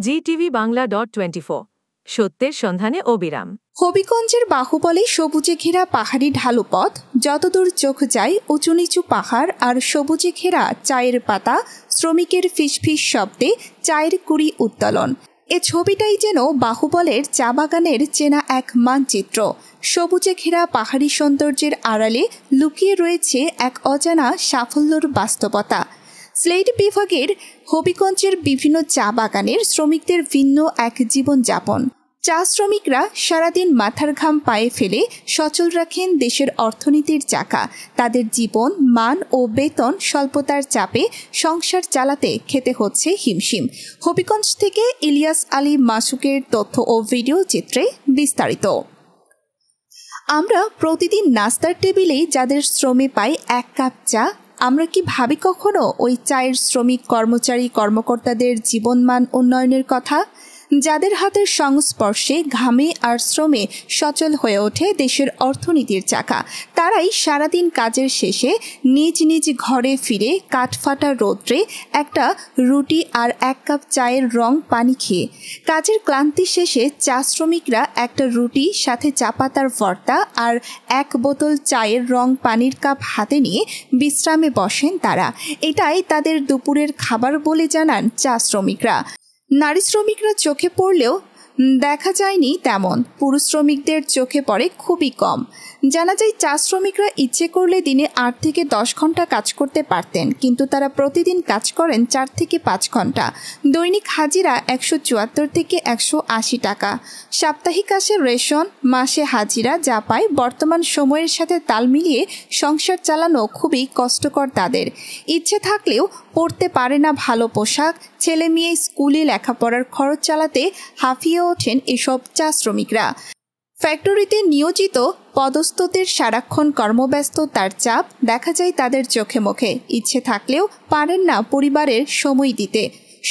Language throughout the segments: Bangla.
GTV Bangla.24 সত্যের সন্ধানে অবিরাম। হবিগঞ্জের বাহুবলে সবুজে ঘেরা পাহাড়ি ঢালু পথ, যতদূর চোখ যায় উঁচু নিচু পাহাড় আর সবুজে ঘেরা চায়ের পাতা, শ্রমিকের ফিসফিস শব্দে চায়ের কুড়ি উত্তোলন। এ ছবিটাই যেন বাহুবলের চা বাগানের চেনা এক মানচিত্র। সবুজে ঘেরা পাহাড়ি সৌন্দর্যের আড়ালে লুকিয়ে রয়েছে এক অজানা সাফল্যর বাস্তবতা। সিলেট বিভাগের হবিগঞ্জের বিভিন্ন চা বাগানের শ্রমিকদের ভিন্ন এক জীবনযাপন। চা শ্রমিকরা সারাদিন মাথার ঘাম পায়ে ফেলে সচল রাখেন দেশের অর্থনীতির চাকা। তাদের জীবন মান ও বেতন স্বল্পতার চাপে সংসার চালাতে খেতে হচ্ছে হিমশিম। হবিগঞ্জ থেকে ইলিয়াস আলী মাসুকের তথ্য ও ভিডিও চিত্রে বিস্তারিত। আমরা প্রতিদিন নাস্তার টেবিলে যাদের শ্রমে পাই এক কাপ চা, আমরা কি ভাবি কখনো ওই চায়ের শ্রমিক কর্মচারী কর্মকর্তাদের জীবনমান উন্নয়নের কথা, যাদের হাতের সংস্পর্শে ঘামে আর শ্রমে সচল হয়ে ওঠে দেশের অর্থনীতির চাকা। তারাই সারাদিন কাজের শেষে নিজ নিজ ঘরে ফিরে কাঠফাটা রৌদ্রে একটা রুটি আর এক কাপ চায়ের রং পানি খেয়ে। কাজের ক্লান্তি শেষে চা শ্রমিকরা একটা রুটি সাথে চা পাতার ভর্তা আর এক বোতল চায়ের রং পানির কাপ হাতে নিয়ে বিশ্রামে বসেন তারা। এটাই তাদের দুপুরের খাবার বলে জানান চা শ্রমিকরা। নারী শ্রমিকরা চোখে পড়লেও দেখা যায়নি তেমন, পুরুষ শ্রমিকদের চোখে পড়ে খুবই কম। জানা যায় চা শ্রমিকরা ইচ্ছে করলে দিনে 8 থেকে 10 ঘন্টা কাজ করতে পারতেন, কিন্তু তারা প্রতিদিন কাজ করেন 4 থেকে 5 ঘন্টা। দৈনিক হাজিরা 174 থেকে 180 টাকা। সাপ্তাহিক আসে রেশন, মাসে হাজিরা যা পায় বর্তমান সময়ের সাথে তাল মিলিয়ে সংসার চালানো খুবই কষ্টকর তাদের। ইচ্ছে থাকলেও পড়তে পারে না ভালো পোশাক, ছেলে মেয়ে স্কুলে লেখাপড়ার খরচ চালাতে হাঁফিয়ে ওঠেন এসব চা শ্রমিকরা। ফ্যাক্টরিতে নিয়োজিত পদস্থদের সারাক্ষণ কর্মব্যস্ত তার চাপ দেখা যায় তাদের চোখে মুখে। ইচ্ছে থাকলেও পারেন না পরিবারের সময় দিতে।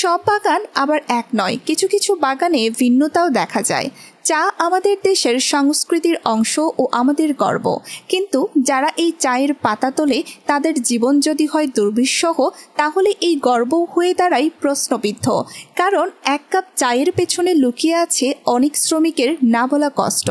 সব বাগান আবার এক নয়, কিছু কিছু বাগানে ভিন্নতাও দেখা যায়। চা আমাদের দেশের সংস্কৃতির অংশ ও আমাদের গর্ব, কিন্তু যারা এই চায়ের পাতা তোলে তাদের জীবন যদি হয় দুর্বিষহ, তাহলে এই গর্ব হয়ে দাঁড়ায় প্রশ্নবিদ্ধ। কারণ এক কাপ চায়ের পেছনে লুকিয়ে আছে অনেক শ্রমিকের না বলা কষ্ট।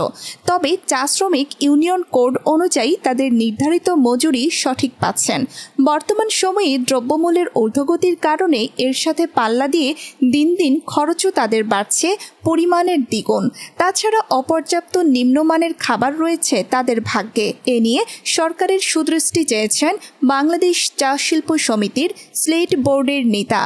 তবে চা শ্রমিক ইউনিয়ন কোড অনুযায়ী তাদের নির্ধারিত মজুরি সঠিক পাচ্ছেন। বর্তমান সময়ে দ্রব্যমূল্যের ঊর্ধ্বগতির কারণে এর সাথে পাল্লা দিয়ে দিন দিন খরচও তাদের বাড়ছে পরিমাণের দ্বিগুণ। তাছাড়া অপর্যাপ্ত নিম্নমানের খাবার রয়েছে তাদের ভাগ্যে। এ নিয়ে সরকারের সুদৃষ্টি চেয়েছেন বাংলাদেশ চা শিল্প সমিতির সিলেট বোর্ডের নেতা।